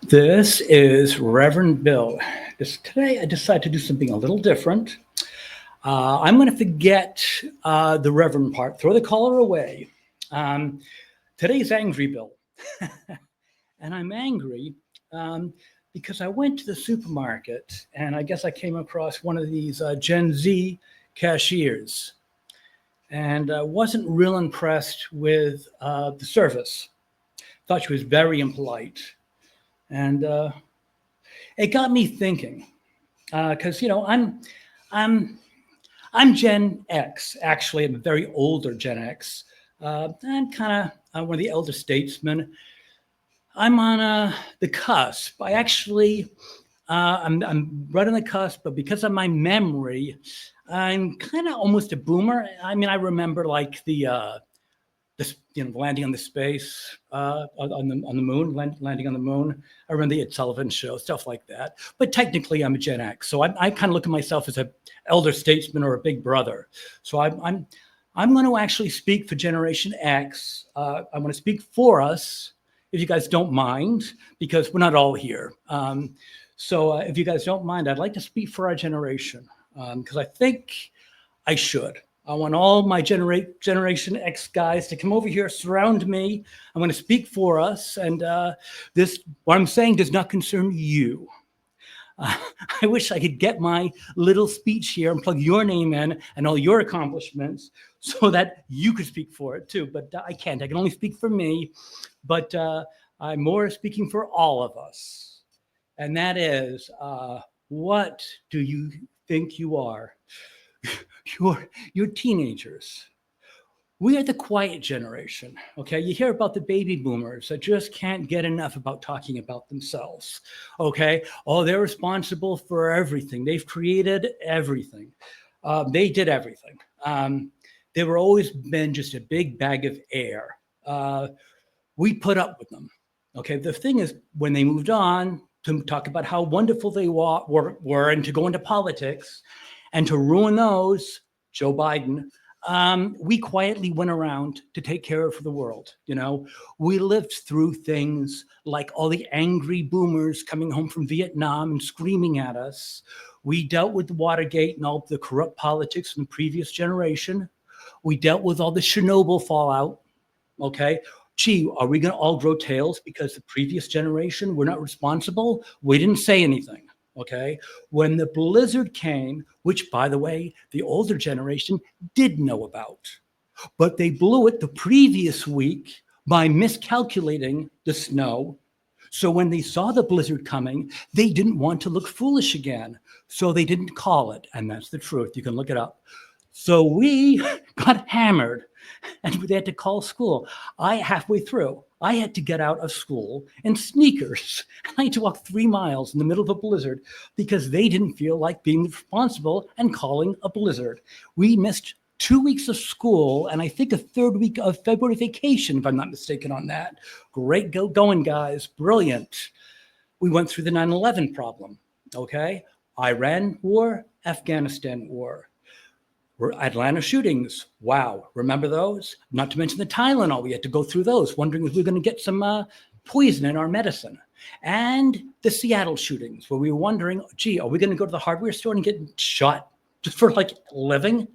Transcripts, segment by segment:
This is Reverend Bill. Today I decided to do something a little different. I'm going to forget the Reverend part, throw the collar away. Um, Today's Angry Bill. And I'm angry because I went to the supermarket and I guess I came across one of these Gen Z cashiers and wasn't real impressed with the service. Thought she was very impolite. And it got me thinking because I'm I'm Gen X. Actually, I'm a very older Gen X. I'm kind of one of the elder statesmen. I'm on the cusp. I'm right on the cusp, but because of my memory, I'm kind of almost a boomer. I mean, I remember like the landing on the space on the moon, landing on the moon. I remember the Ed Sullivan Show, stuff like that. But technically, I'm a Gen X, so I kind of look at myself as a elder statesman or a big brother. So I'm going to actually speak for Generation X. I'm going to speak for us, if you guys don't mind, because we're not all here. So if you guys don't mind, I'd like to speak for our generation because I think I should. I want all my Generation X guys to come over here, surround me. I'm going to speak for us. And what I'm saying does not concern you. Uh, I wish I could get my little speech here and plug your name in and all your accomplishments so that you could speak for it too. But I can't. I can only speak for me. But I'm more speaking for all of us. And that is, what do you think you are? You're teenagers. We are the quiet generation, okay? You hear about the baby boomers that just can't get enough about talking about themselves, okay? Oh, they're responsible for everything. They've created everything. They did everything. They were always been just a big bag of air. We put up with them, okay? The thing is, when they moved on to talk about how wonderful they were and to go into politics, and to ruin those, Joe Biden, we quietly went around to take care of the world. We lived through things like all the angry boomers coming home from Vietnam and screaming at us. We dealt with Watergate and all the corrupt politics from the previous generation. We dealt with all the Chernobyl fallout. Okay. Gee, are we going to all grow tails because the previous generation were not responsible? We didn't say anything. Okay. When the blizzard came, which, by the way, the older generation did know about, but they blew it the previous week by miscalculating the snow. So when they saw the blizzard coming, they didn't want to look foolish again. So they didn't call it. And that's the truth. You can look it up. So we got hammered and they had to call school. Halfway through, I had to get out of school in sneakers. I had to walk 3 miles in the middle of a blizzard because they didn't feel like being responsible and calling a blizzard. We missed 2 weeks of school and I think a third week of February vacation, if I'm not mistaken on that. Great going, guys. Brilliant. We went through the 9/11 problem, okay? Iran war, Afghanistan war. Atlanta shootings. Wow. Remember those? Not to mention the Tylenol. We had to go through those, wondering if we were going to get some poison in our medicine. And the Seattle shootings, where we were wondering, gee, are we going to go to the hardware store and get shot just for like a living?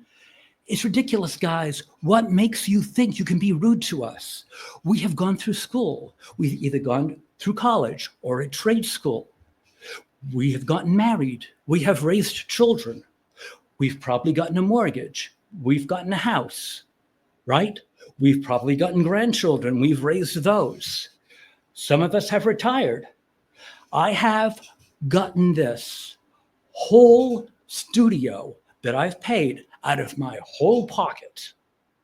It's ridiculous, guys. What makes you think you can be rude to us? We have gone through school. We've either gone through college or a trade school. We have gotten married. We have raised children. We've probably gotten a mortgage. We've gotten a house, right? We've probably gotten grandchildren. We've raised those. Some of us have retired. I have gotten this whole studio that I've paid out of my whole pocket,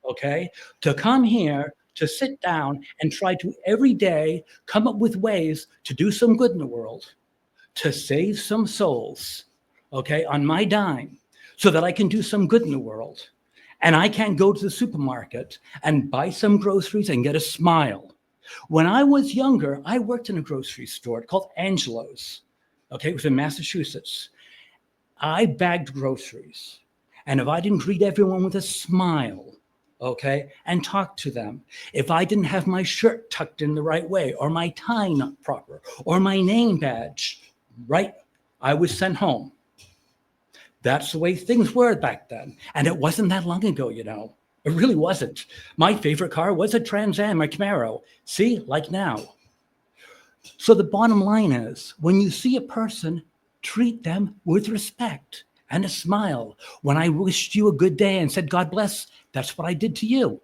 okay, to come here, to sit down and try to every day come up with ways to do some good in the world, to save some souls, okay, on my dime, so that I can do some good in the world. And I can go to the supermarket and buy some groceries and get a smile. When I was younger, I worked in a grocery store called Angelo's. Okay, it was in Massachusetts. I bagged groceries. And if I didn't greet everyone with a smile, okay, and talk to them. If I didn't have my shirt tucked in the right way, or my tie not proper, or my name badge right, I was sent home. That's the way things were back then. And it wasn't that long ago, you know. It really wasn't. My favorite car was a Trans Am, a Camaro. See, like now. So the bottom line is, when you see a person, treat them with respect and a smile. When I wished you a good day and said, God bless, that's what I did to you.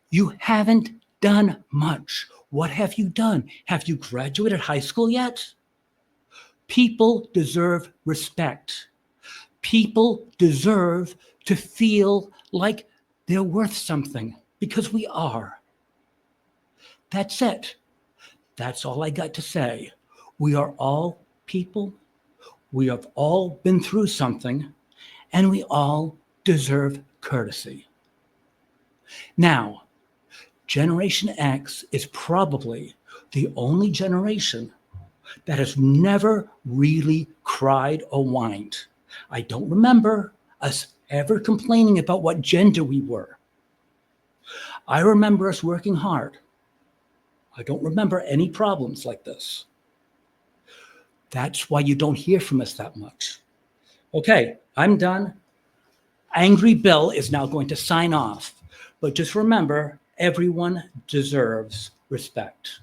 You haven't done much. What have you done? Have you graduated high school yet? People deserve respect. People deserve to feel like they're worth something, because we are. That's it. That's all I got to say. We are all people. We have all been through something, and we all deserve courtesy. Now, Generation X is probably the only generation that has never really cried or whined. I don't remember us ever complaining about what gender we were. I remember us working hard. I don't remember any problems like this. That's why you don't hear from us that much. Okay, I'm done. Angry Bill is now going to sign off. But just remember, everyone deserves respect.